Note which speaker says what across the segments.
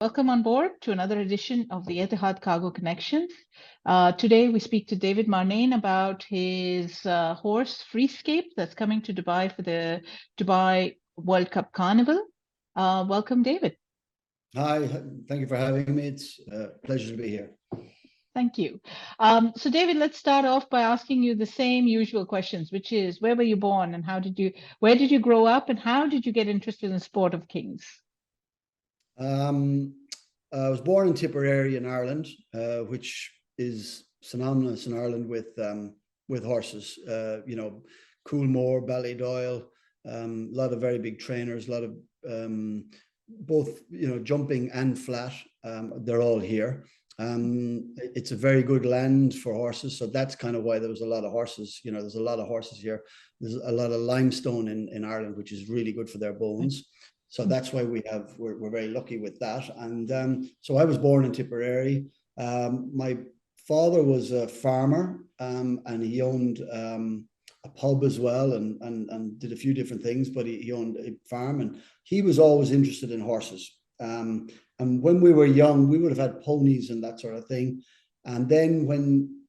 Speaker 1: Welcome on board to another edition of the Etihad Cargo Connections. Today we speak to David Marnane about his horse Freescape that's coming to Dubai for the Dubai World Cup Carnival. Welcome, David.
Speaker 2: Hi, thank you for having me. It's a pleasure to be here.
Speaker 1: Thank you. So David, let's start off by asking you the same usual questions, which is where were you born and where did you grow up and how did you get interested in the sport of kings?
Speaker 2: I was born in Tipperary in Ireland, which is synonymous in Ireland with horses. Coolmore, Ballydoyle, a lot of very big trainers, a lot of both jumping and flat. They're all here. It's a very good land for horses, so that's kind of why there was a lot of horses. There's a lot of horses here. There's a lot of limestone in Ireland, which is really good for their bones. So that's why we're very lucky with that. And so I was born in Tipperary. My father was a farmer, and he owned a pub as well, and did a few different things. But he owned a farm, and he was always interested in horses. And when we were young, we would have had ponies and that sort of thing. And then when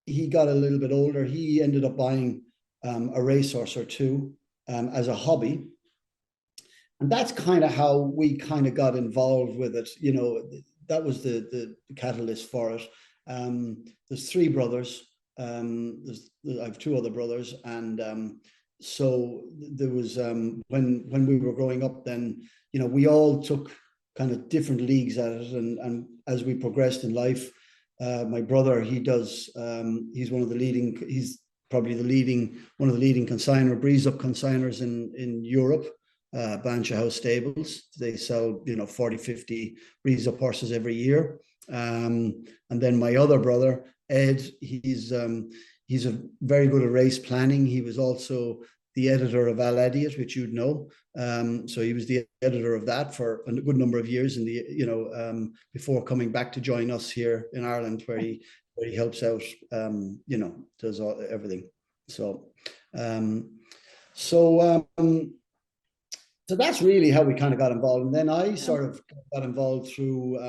Speaker 2: he got a little bit older, he ended up buying a racehorse or two as a hobby. And that's kind of how we kind of got involved with it. That was the catalyst for it. There's three brothers. I have two other brothers. And so there was, when we were growing up then, we all took kind of different leagues at it. And as we progressed in life, my brother, he's one of the leading, he's probably one of the leading breeze up consigners in Europe. Bancha House Stables. They sell 40, 50 breeze up horses every year. And then my other brother Ed, he's very good at race planning. He was also the editor of Al Idiot, which you'd know. So he was the editor of that for a good number of years before coming back to join us here in Ireland, where he helps out, does everything. So that's really how we kind of got involved. And then I sort of got involved through,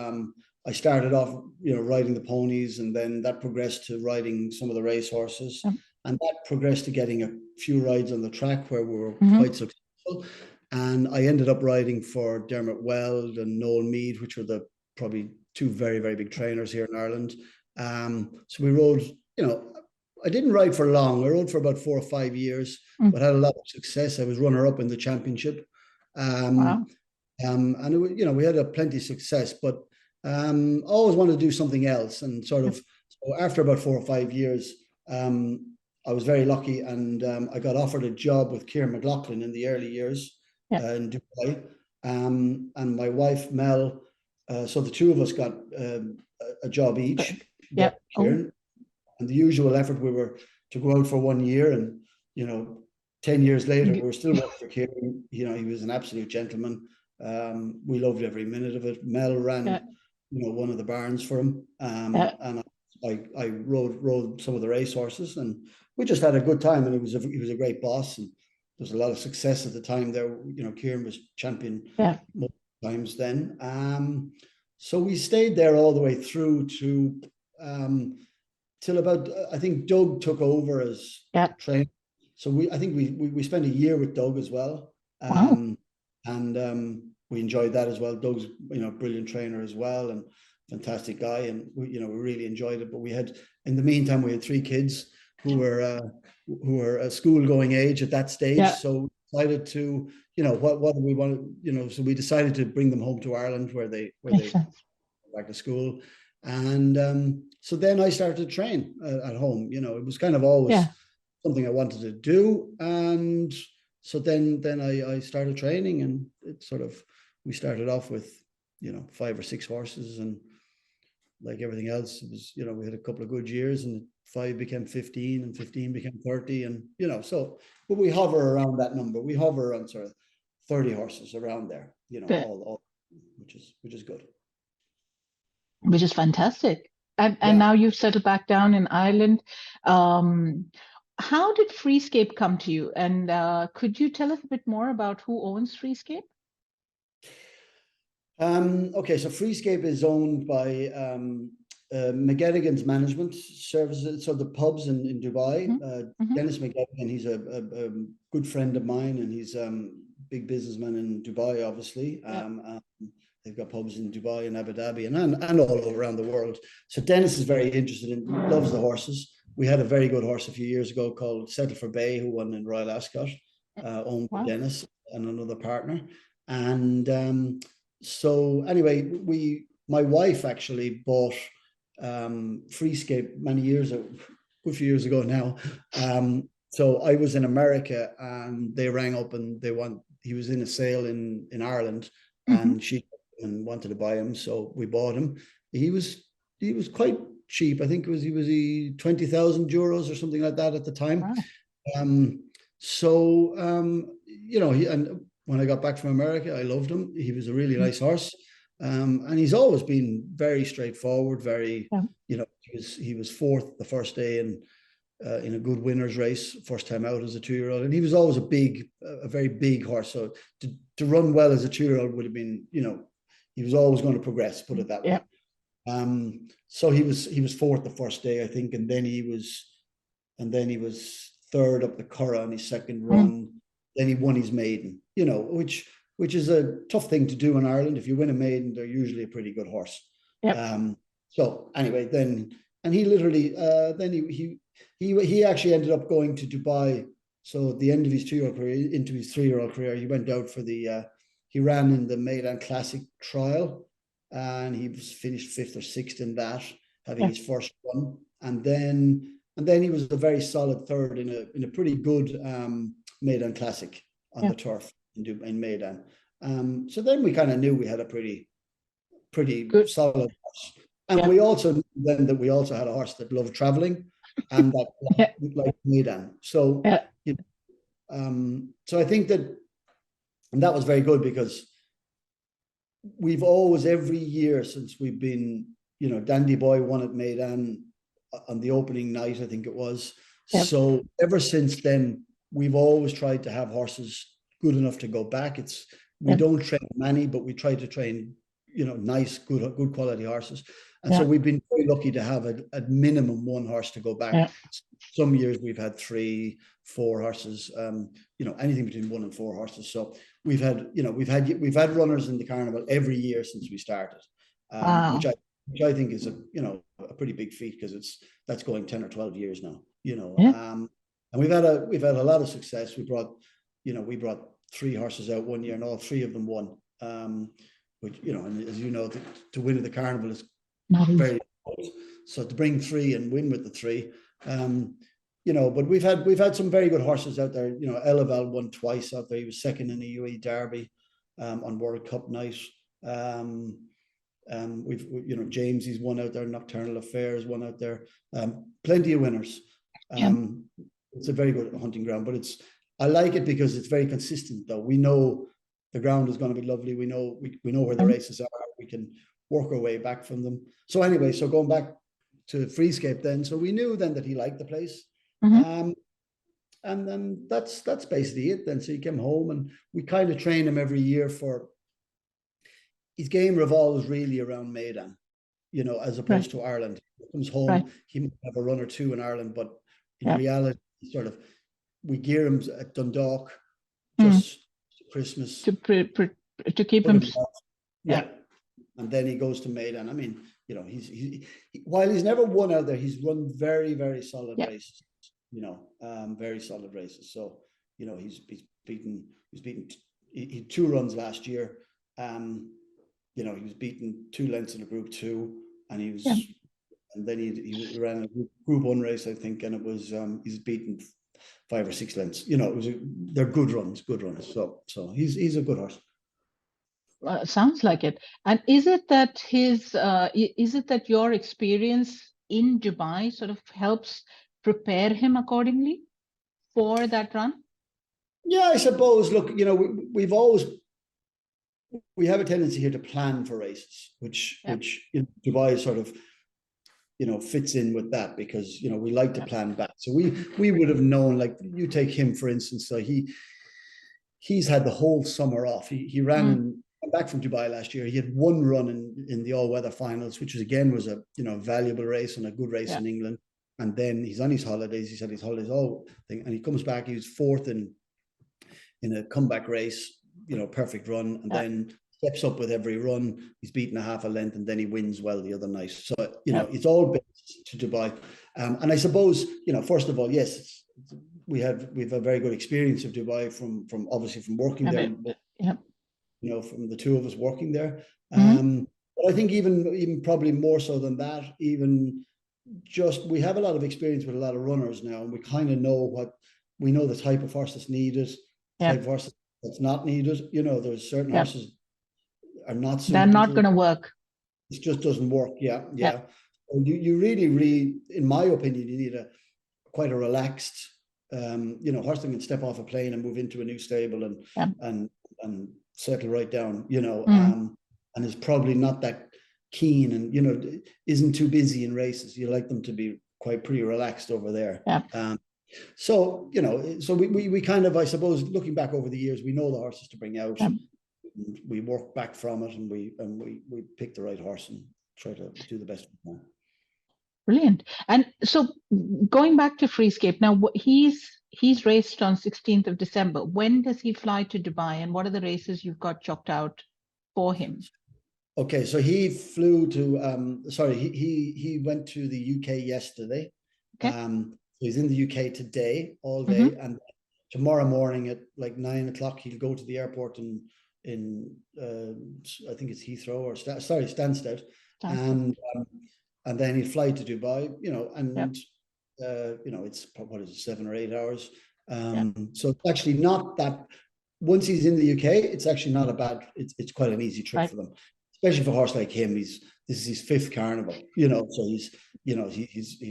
Speaker 2: I started off, riding the ponies, and then that progressed to riding some of the race horses. And that progressed to getting a few rides on the track where we were quite successful. And I ended up riding for Dermot Weld and Noel Mead, which were probably two very, very big trainers here in Ireland. So we rode, I didn't ride for long. I rode for about 4 or 5 years, but had a lot of success. I was runner-up in the championship.
Speaker 1: Wow.
Speaker 2: And it, we had plenty of success, but always wanted to do something else. And so after about 4 or 5 years, I was very lucky, and I got offered a job with Ciarán McLaughlin in the early years in Dubai. And my wife Mel, so the two of us got a job each.
Speaker 1: Yeah.
Speaker 2: And the usual effort, we were to go out for 1 year, and 10 years later, we were still working for Ciarán. He was an absolute gentleman. We loved every minute of it. Mel ran, one of the barns for him, and I rode some of the race horses, and we just had a good time. And he was a great boss, and there was a lot of success at the time there. Ciarán was champion most times then. So we stayed there all the way through to till about, I think Doug took over as trainer. So I think we spent a year with Doug as well. And we enjoyed that as well. Doug's, brilliant trainer as well, and fantastic guy. And we really enjoyed it. But in the meantime, we had 3 kids who were a school going age at that stage. Yeah. So we decided to, what do we want to, so we decided to bring them home to Ireland where they went back to school. And so then I started to train at home. It was kind of always something I wanted to do. And so then I started training, and we started off with, 5 or 6 horses, and like everything else, it was, we had a couple of good years, and 5 became 15, and 15 became 30, and, but we hover around that number. We hover around sort of 30 horses around there, all which is good.
Speaker 1: Which is fantastic. And now you've settled back down in Ireland. How did Freescape come to you? And could you tell us a bit more about who owns Freescape?
Speaker 2: Okay, so Freescape is owned by McGettigan's Management Services. So the pubs in Dubai. Dennis McGettigan, he's a good friend of mine, and he's big businessman in Dubai, obviously. They've got pubs in Dubai and Abu Dhabi and all over around the world. So Dennis is very interested in, loves the horses. We had a very good horse a few years ago called Settle for Bay, who won in Royal Ascot, owned by Dennis and another partner. And so anyway, my wife actually bought Freescape many years ago, a few years ago now. So I was in America and they rang up and he was in a sale in Ireland, and she wanted to buy him, so we bought him. He was quite cheap. I think he was 20,000 euros or something like that at the time. Wow. You know, and when I got back from America, I loved him. He was a really nice horse. And he's always been very straightforward, you know, he was fourth the first day in a good winner's race, first time out as a 2-year-old. And he was always a very big horse. So to run well as a 2-year-old would have been, you know, he was always going to progress, put it that way. So he was fourth the first day, I think, and then he was third up the Curragh on his second run. Then he won his maiden, you know, which is a tough thing to do in Ireland. If you win a maiden, they're usually a pretty good horse. So anyway, then, and he literally he actually ended up going to Dubai. So at the end of his 2-year-old career, into his 3-year-old career, he went out for he ran in the Meydan Classic trial, and he was finished 5th or 6th in that, having his first run. And then he was a very solid third in a pretty good Meydan Classic on the turf in Meydan. So then we kind of knew we had a pretty good, solid horse. And we also knew then that we also had a horse that loved traveling and that like Meydan. So, you know, so I think that, and that was very good, because we've always, every year since we've been, you know, Dandy Boy won at Meydan on the opening night, I think it was. So ever since then, we've always tried to have horses good enough to go back. We don't train many, but we try to train, you know, nice, good quality horses. And so we've been very lucky to have at minimum one horse to go back. Some years we've had 3, 4 horses, you know, anything between 1 and 4 horses. So we've had had runners in the carnival every year since we started, which I think is a pretty big feat, because that's going 10 or 12 years now, you know. And we've had a lot of success. We brought 3 horses out one year, and all 3 of them won. Which, you know, and as you know, to win at the carnival is very difficult. So to bring 3 and win with the 3, you know, but we've had some very good horses out there. You know, Elaval won twice out there. He was second in the UAE Derby on World Cup night. We've, you know, James, he's won out there. Nocturnal Affairs won out there. Plenty of winners. It's a very good hunting ground, but I like it because it's very consistent, though. We know the ground is going to be lovely. We know where the races are. We can work our way back from them. So anyway, so going back to Freescape then, so we knew then that he liked the place. And then that's basically it then. So he came home, and we kind of train him every year for, his game revolves really around Meydan, you know, as opposed to Ireland. He comes home, he might have a run or 2 in Ireland, but in reality, we gear him at Dundalk just Christmas
Speaker 1: to keep him.
Speaker 2: And then he goes to Meydan. I mean, you know, while he's never won out there, he's run very, very solid races. You know, very solid races. So, you know, he's beaten. He had 2 runs last year. You know, he was beaten 2 lengths in a Group 2, and he was, and then he ran a Group 1 race, I think, and it was he's beaten 5 or 6 lengths. You know, they're good runs. So he's a good horse.
Speaker 1: Sounds like it. And is it that your experience in Dubai sort of helps prepare him accordingly for that run?
Speaker 2: Yeah, I suppose. Look, you know, we have a tendency here to plan for races, which you know, Dubai sort of, you know, fits in with that, because, you know, we like to plan back. So we would have known, like, you take him for instance. So he's had the whole summer off. He ran in came back from Dubai last year. He had one run in the all-weather finals, which was a valuable race and a good race in England. And then he's on his holidays. He said his holidays thing, and he comes back. He was fourth in a comeback race. Perfect run, and then steps up with every run. He's beaten a half a length, and then he wins well the other night. So it's all based to Dubai. And I suppose first of all, yes, we've a very good experience of Dubai from obviously from working there. From the two of us working there. But I think even probably more so than that, we have a lot of experience with a lot of runners now, and we kind of know the type of horse that's needed, type of horse that's not needed. There's certain horses are not suited.
Speaker 1: They're not going to work.
Speaker 2: It just doesn't work. Yeah. So you really, in my opinion, you need quite a relaxed, horse that can step off a plane and move into a new stable and settle right down. And is probably not that keen and isn't too busy in races. You like them to be pretty relaxed over there. So we kind of, I suppose, looking back over the years, we know the horses to bring out. We work back from it, and we pick the right horse and try to do the best we can.
Speaker 1: Brilliant. And so going back to Freescape now, he's raced on 16th of December. When does he fly to Dubai, and what are the races you've got chalked out for him?
Speaker 2: Okay, so he flew to he went to the UK yesterday. He's in the UK today all day, and tomorrow morning at like 9 o'clock he'll go to the airport in I think it's Heathrow or Stansted, and then he'll fly to Dubai. It's what is it, 7 or 8 hours. So it's actually not that. Once he's in the UK, it's actually not a bad. It's quite an easy trip for them, especially for a horse like him. This is his 5th carnival, so he's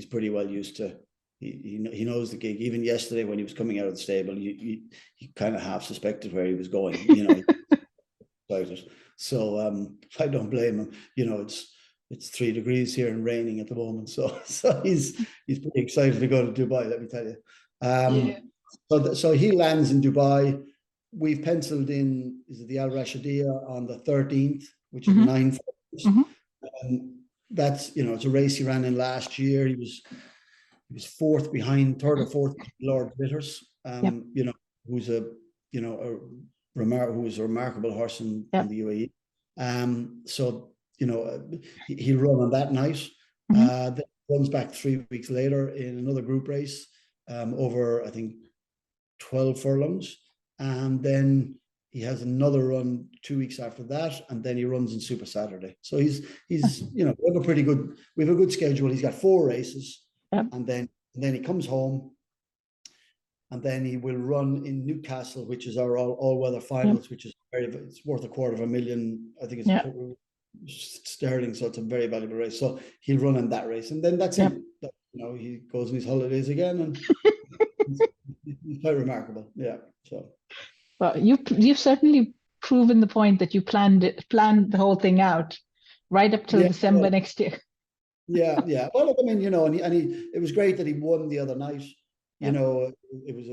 Speaker 2: pretty well used to. He knows the gig. Even yesterday when he was coming out of the stable, he kind of half suspected where he was going. About it. So I don't blame him. It's 3 degrees here and raining at the moment, so he's pretty excited to go to Dubai. Let me tell you. So he lands in Dubai. We've penciled in the Al Rashidiyah on the 13th, which is 9 furlongs. That's it's a race he ran in last year. He was 4th behind, 3rd or 4th Lord Bitters, who's a remarkable horse in the UAE. So he'll run on that night. Then runs back 3 weeks later in another group race over I think 12 furlongs, and then he has another run 2 weeks after that, and then he runs in Super Saturday. So he's we have a good schedule. He's got 4 races. And then he comes home, and then he will run in Newcastle, which is our all-weather finals, which is it's worth $250,000. I think it's sterling, so it's a very valuable race. So he'll run in that race, and then that's it. He goes on his holidays again, and he's quite remarkable. Yeah. So,
Speaker 1: well, you've certainly proven the point that you planned the whole thing out right up till December next year.
Speaker 2: Yeah. Well, I mean, and he it was great that he won the other night. It was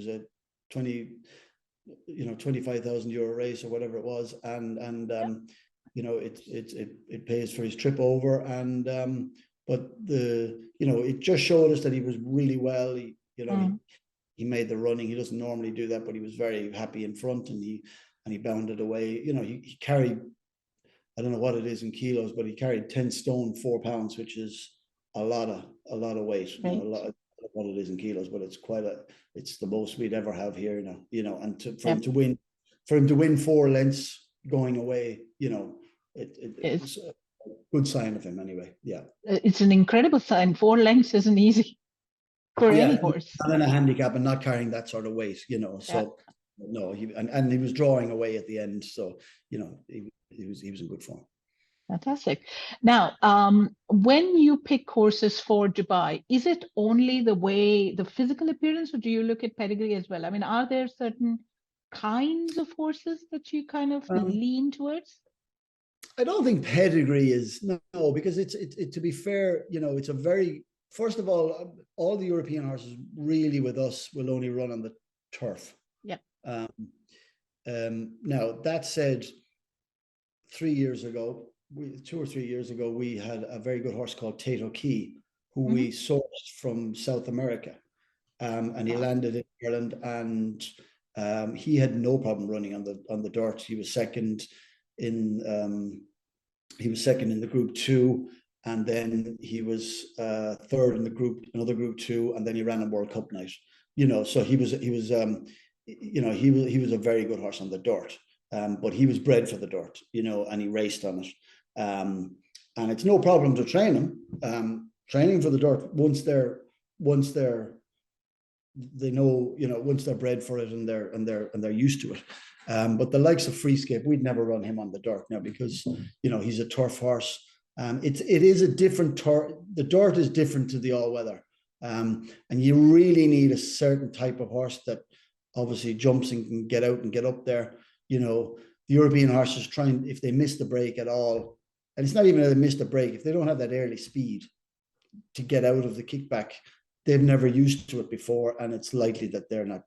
Speaker 2: a 25,000 euro race or whatever it was, and it pays for his trip over, and but it just showed us that he was really well. He made the running. He doesn't normally do that, but he was very happy in front, and he bounded away. He carried, I don't know what it is in kilos, but he carried 10 stone 4 pounds, which is a lot of weight.
Speaker 1: Right.
Speaker 2: A lot of what it is in kilos, but it's the most we'd ever have here now. And for him to win 4 lengths going away, it's a good sign of him anyway. Yeah,
Speaker 1: it's an incredible sign. 4 lengths isn't easy for any horse.
Speaker 2: Not in a handicap and not carrying that sort of weight. So no, and he was drawing away at the end. So he was in good form.
Speaker 1: Fantastic. Now, when you pick horses for Dubai, is it only the physical appearance, or do you look at pedigree as well? I mean, are there certain kinds of horses that you kind of lean towards?
Speaker 2: I don't think pedigree is, no, because it's to be fair, it's a very, first of all the European horses really with us will only run on the turf.
Speaker 1: Yeah.
Speaker 2: Now that said, 3 years ago, 2 or 3 years ago, we had a very good horse called Tato Key, who we sourced from South America. And he landed in Ireland, and he had no problem running on the dirt. He was second in the Group 2, and then he was third in another Group 2, and then he ran a World Cup night. So he was a very good horse on the dirt. But he was bred for the dirt, and he raced on it. And it's no problem to train him. Training for the dirt, once they're once they're bred for it and they're used to it. But the likes of Freescape, we'd never run him on the dirt now because he's a turf horse. It is a different turf. The dirt is different to the all-weather, and you really need a certain type of horse that obviously jumps and can get out and get up there. The European horses if they miss the break at all, and it's not even that they miss the break, if they don't have that early speed to get out of the kickback, they've never used to it before, and it's likely that they're not,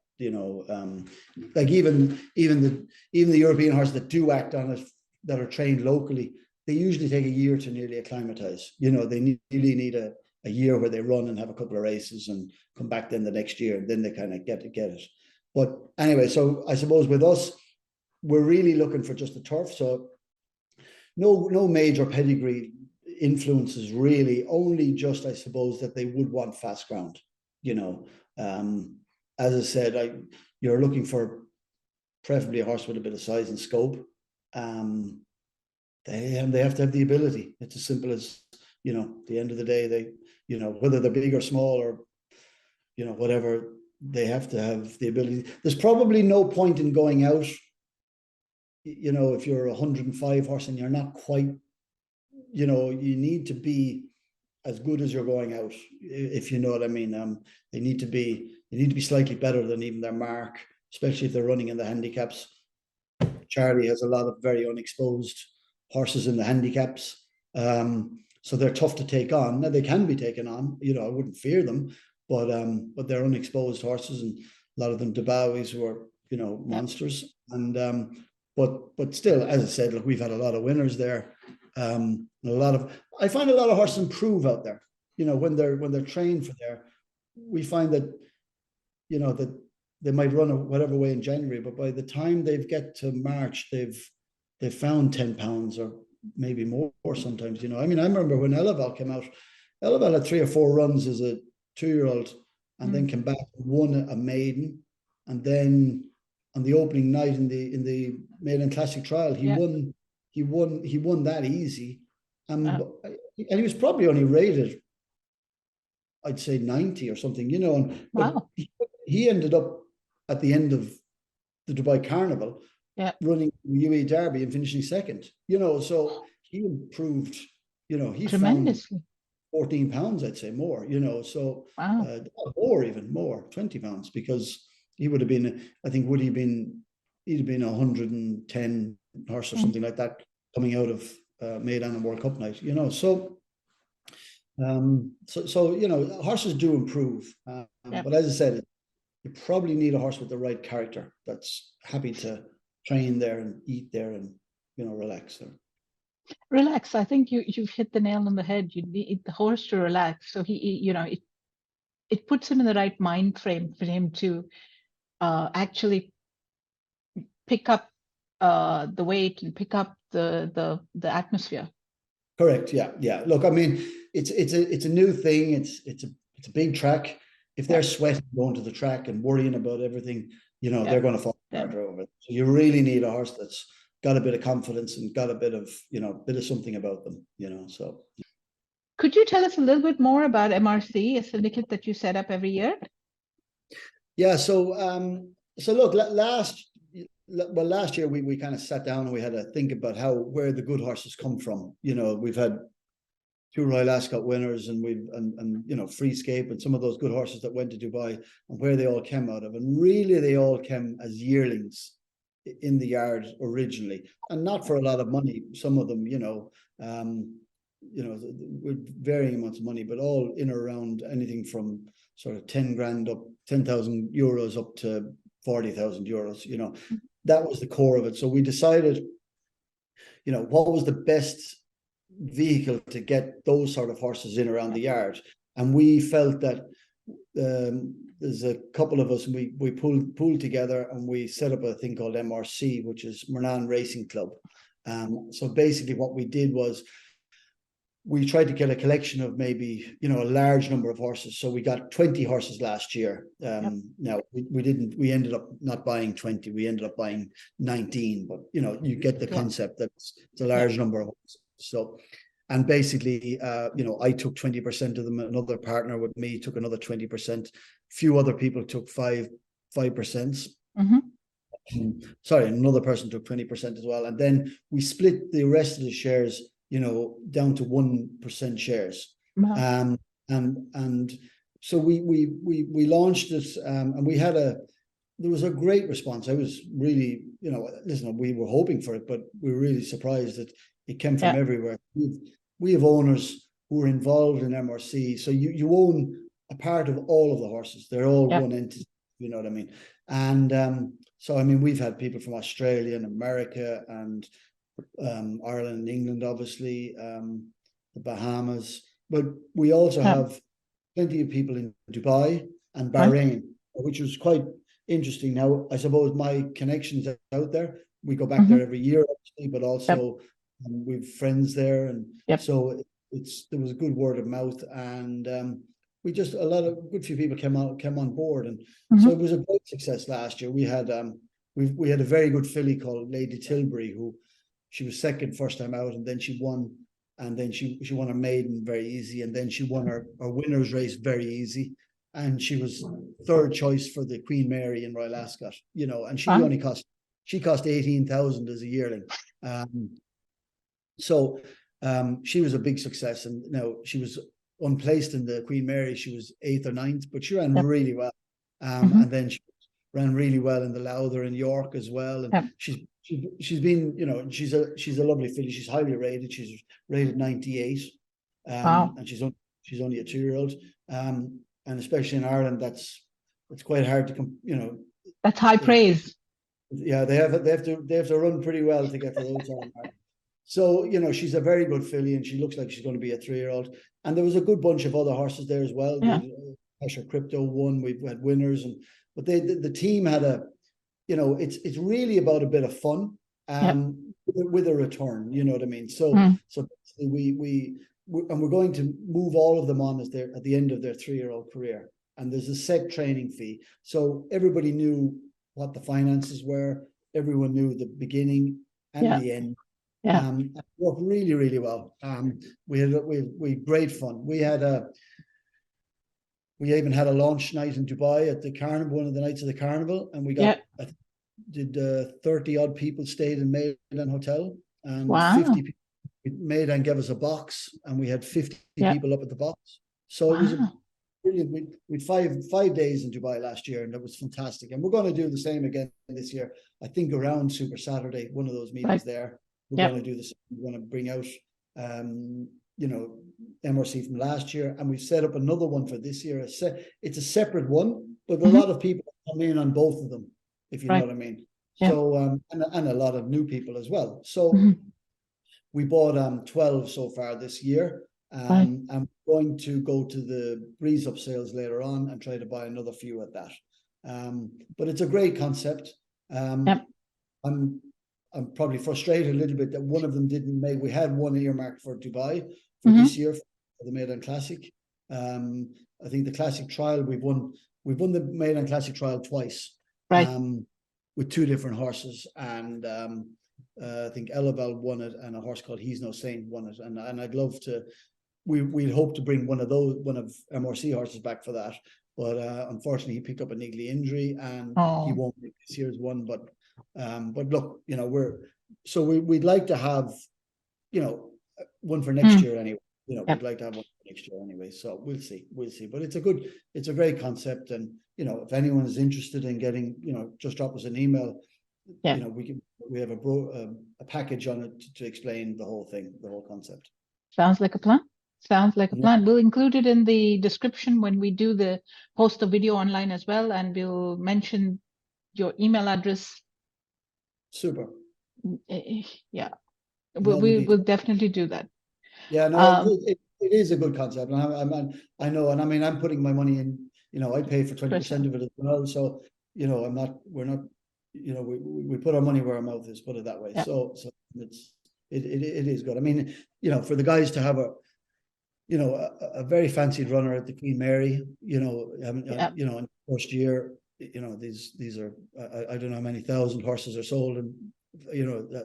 Speaker 2: like even the European horses that do act on it, that are trained locally, they usually take a year to nearly acclimatize. They really need a year where they run and have a couple of races and come back then the next year, and then they kind of get it. But anyway, so I suppose with us, we're really looking for just the turf. So no major pedigree influences really, only just, I suppose, that they would want fast ground. As I said, you're looking for preferably a horse with a bit of size and scope. They have to have the ability. It's as simple as, at the end of the day, they, whether they're big or small or, whatever, they have to have the ability. There's probably no point in going out, if you're a 105 horse and you're not quite, you need to be as good as you're going out, if you know what I mean. They need to be slightly better than even their mark, especially if they're running in the handicaps. Charlie has a lot of very unexposed horses in the handicaps, so they're tough to take on. Now they can be taken on, I wouldn't fear them, but they're unexposed horses, and a lot of them Debawis who are monsters. And but still, as I said, look, we've had a lot of winners there. I find a lot of horses improve out there. When they're trained for there, we find that that they might run whatever way in January, but by the time they get to March, they've found 10 pounds or maybe more sometimes. I remember when Eleval came out. Eleval had 3 or 4 runs as a 2-year-old, and then came back and won a Meydan, and then on the opening night in the Meydan Classic Trial, he won that easy, and he was probably only rated, I'd say 90 or something, and
Speaker 1: wow.
Speaker 2: He ended up at the end of the Dubai Carnival running the UAE Derby and finishing second, so he improved, he
Speaker 1: tremendously.
Speaker 2: found 14 pounds, I'd say more, so
Speaker 1: wow.
Speaker 2: or even more, 20 pounds, because he would have been, I think, he'd have been 110 horse or something like that coming out of Meydan and World Cup night, so horses do improve, but as I said, you probably need a horse with the right character that's happy to train there and eat there and relax there.
Speaker 1: Relax. I think you've hit the nail on the head. You need the horse to relax, so he it puts him in the right mind frame for him to actually pick up the weight and pick up the atmosphere.
Speaker 2: Correct. Yeah. Look, it's a new thing. It's a big track. If they're sweating going to the track and worrying about everything, they're going to fall apart over it. So you really need a horse that's got a bit of confidence and got a bit of something about them. So.
Speaker 1: Could you tell us a little bit more about MRC, a syndicate that you set up every year?
Speaker 2: Yeah. So look, last year we kind of sat down and we had to think about where the good horses come from. We've had 2 Royal Ascot winners, and Freescape and some of those good horses that went to Dubai, and where they all came out of. And really they all came as yearlings in the yard originally, and not for a lot of money. Some of them, with varying amounts of money, but all in or around anything from sort of 10 grand up, 10,000 euros up to 40,000 euros. That was the core of it. So we decided you know, what was the best vehicle to get those sort of horses in around the yard. And we felt that there's a couple of us, and we pulled together and we set up a thing called MRC, which is Marnane Racing Club. So basically what we did was we tried to get a collection of maybe, you know, a large number of horses. So we got 20 horses last year. Now we ended up not buying 20, we ended up buying 19, but you know, you get the concept that it's a large number of horses. So, and basically, you know, I took 20% of them. Another partner with me took another 20%. Few other people took 5%. Sorry, another person took 20% as well. And then we split the rest of the shares, you know, down to 1% shares. And so we launched this, and we had there was a great response. I was really, you know, listen, we were hoping for it, but we were really surprised that it came from everywhere. We have owners who are involved in MRC. So you own a part of all of the horses. They're all one entity, you know what I mean? And so, I mean, we've had people from Australia and America and Ireland and England, obviously, the Bahamas, but we also have plenty of people in Dubai and Bahrain, which was quite interesting. Now, I suppose my connections out there, we go back there every year, obviously, but also we've friends there, and so there was a good word of mouth, and we just a good few people came on board, and so it was a great success last year. We had we had a very good filly called Lady Tilbury, who she was second first time out, and then she won, and then she won her maiden very easy, and then she won her winners race very easy, and she was third choice for the Queen Mary in Royal Ascot, you know, and she only cost 18,000 as a yearling. So she was a big success, and now she was unplaced in the Queen Mary. She was 8th or 9th, but she ran really well. And then she ran really well in the Lowther in York as well. And she's been, you know, she's a lovely filly. She's highly rated. She's rated 98. And she's only a 2-year-old. And especially in Ireland, it's quite hard to you know.
Speaker 1: That's high praise.
Speaker 2: Yeah, they have to run pretty well to get to those. So, you know, she's a very good filly, and she looks like she's going to be a 3-year-old. And there was a good bunch of other horses there as well. Asher Crypto won. We've had winners, but the team had you know, it's really about a bit of fun, with a return. You know what I mean? So basically we're going to move all of them on as they're at the end of their 3-year-old career, and there's a set training fee. So everybody knew what the finances were. Everyone knew the beginning and the end. It worked really, really well. We had great fun. We even had a launch night in Dubai at the carnival, one of the nights of the carnival, and we got 30 odd people stayed in Meydan Hotel, and 50 people. Meydan gave us a box, and we had 50 people up at the box. So it was brilliant. We'd 5 days in Dubai last year, and that was fantastic. And we're going to do the same again this year. I think around Super Saturday, one of those meetings there. We're going to do this. We're going to bring out, you know, MRC from last year, and we've set up another one for this year. It's a separate one, but a lot of people come in on both of them, if you know what I mean. So, and a lot of new people as well. So we bought 12 so far this year. I'm going to go to the Breeze Up sales later on and try to buy another few at that. But it's a great concept. I'm probably frustrated a little bit that one of them didn't make. We had one earmarked for Dubai for this year for the Meydan Classic. I think the Classic Trial we've won the Meydan Classic Trial twice, with 2 different horses, and I think Elavel won it, and a horse called He's No Saint won it, and I'd love to. We'd hope to bring one of MRC horses back for that, but unfortunately he picked up a niggly injury, and he won't make this year's one. But look, you know, we'd like to have, you know, one for next year anyway. You know, we'd like to have one for next year anyway. So we'll see. But it's a great concept, and you know, if anyone is interested in getting, you know, just drop us an email. You know, we have a package on it to explain the whole thing, the whole concept.
Speaker 1: Sounds like a plan. We'll include it in the description when we post the video online as well, and we'll mention your email address.
Speaker 2: Super.
Speaker 1: Yeah. We will definitely do that.
Speaker 2: Yeah, no, it is a good concept, and I know, and I mean, I'm putting my money in. I pay for 20% of it as well, so we're not, we put our money where our mouth is, put it that way.
Speaker 1: Yeah.
Speaker 2: So it is good. I mean, for the guys to have a very fancied runner at the Queen Mary, in the first year, these are, I don't know how many thousand horses are sold, and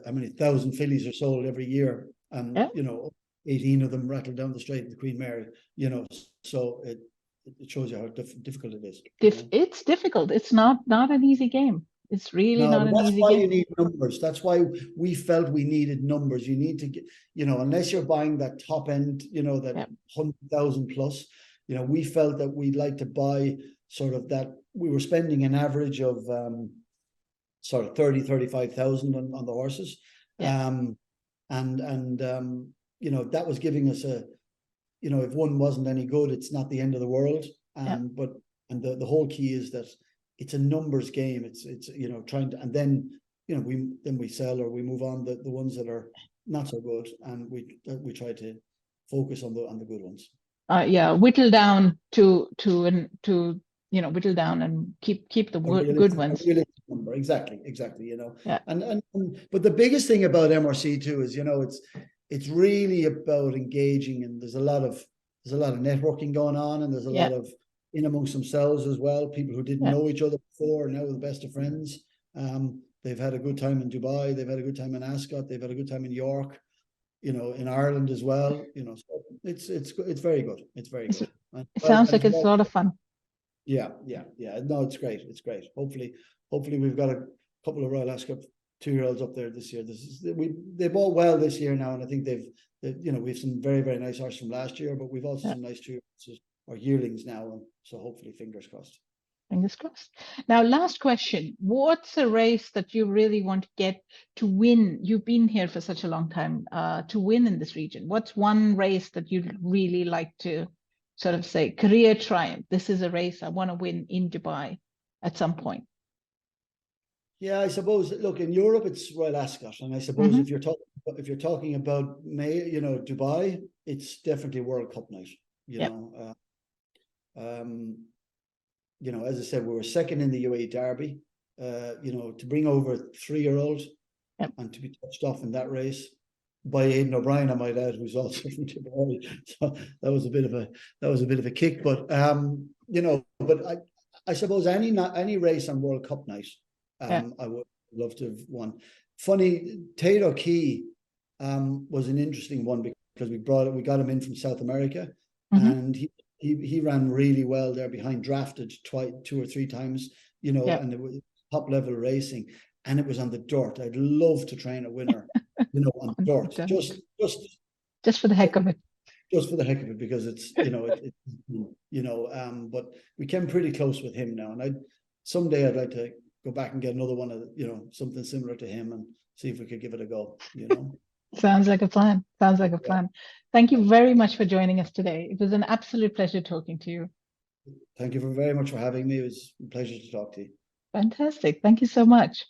Speaker 2: how many thousand fillies are sold every year, and 18 of them rattle down the straight at the Queen Mary, so it shows you how difficult it is.
Speaker 1: It's difficult. It's not an easy game. It's really not an easy game.
Speaker 2: That's why you need numbers. That's why we felt we needed numbers. You need to get, unless you're buying that top end, that 100,000 plus, we felt that we'd like to buy sort of that. We were spending an average of sort of 35,000 on the horses. That was giving us if one wasn't any good, it's not the end of the world. But the whole key is that it's a numbers game. It's trying to, and then we sell or we move on the ones that are not so good, and we try to focus on the good ones.
Speaker 1: Whittle down to whittle down and keep the good ones.
Speaker 2: Number. Exactly. But the biggest thing about MRC too is it's really about engaging, and there's a lot of networking going on, and there's a lot of in amongst themselves as well. People who didn't know each other before are now the best of friends. They've had a good time in Dubai. They've had a good time in Ascot. They've had a good time in York. In Ireland as well. So it's very good. It's very good.
Speaker 1: It sounds like it's a lot of fun.
Speaker 2: Yeah. No, it's great. It's great. Hopefully we've got a couple of Royal Ascot 2-year-olds up there this year. They bought well this year now, and I think we've some very, very nice horses from last year, but we've also some nice 2-year-olds or yearlings now, and so hopefully fingers crossed.
Speaker 1: Fingers crossed. Now, last question. What's a race that you really want to get to win? You've been here for such a long time to win in this region. What's one race that you'd really like to sort of say, career triumph? This is a race I want to win in Dubai at some point.
Speaker 2: Yeah, I suppose. Look, in Europe, it's Royal Ascot, and I suppose if you're talking about Dubai, it's definitely World Cup night. As I said, we were second in the UAE Derby. To bring over 3-year-old and to be touched off in that race by Aidan O'Brien, I might add, who's also from Tipperary. So that was a bit of a kick. But but I suppose any race on World Cup night, I would love to have won. Funny, Tate O'Key was an interesting one because we got him in from South America, and he ran really well there behind, drafted 2 or 3 times, and it was top level racing, and it was on the dirt. I'd love to train a winner, on dirt,
Speaker 1: just for the heck of it.
Speaker 2: Just for the heck of it, because it's but we came pretty close with him now, and someday I'd like to go back and get another one of something similar to him and see if we could give it a go.
Speaker 1: Sounds like a plan. Thank you very much for joining us today. It was an absolute pleasure talking to you.
Speaker 2: Thank you very much for having me. It was a pleasure to talk to you.
Speaker 1: Fantastic. Thank you so much.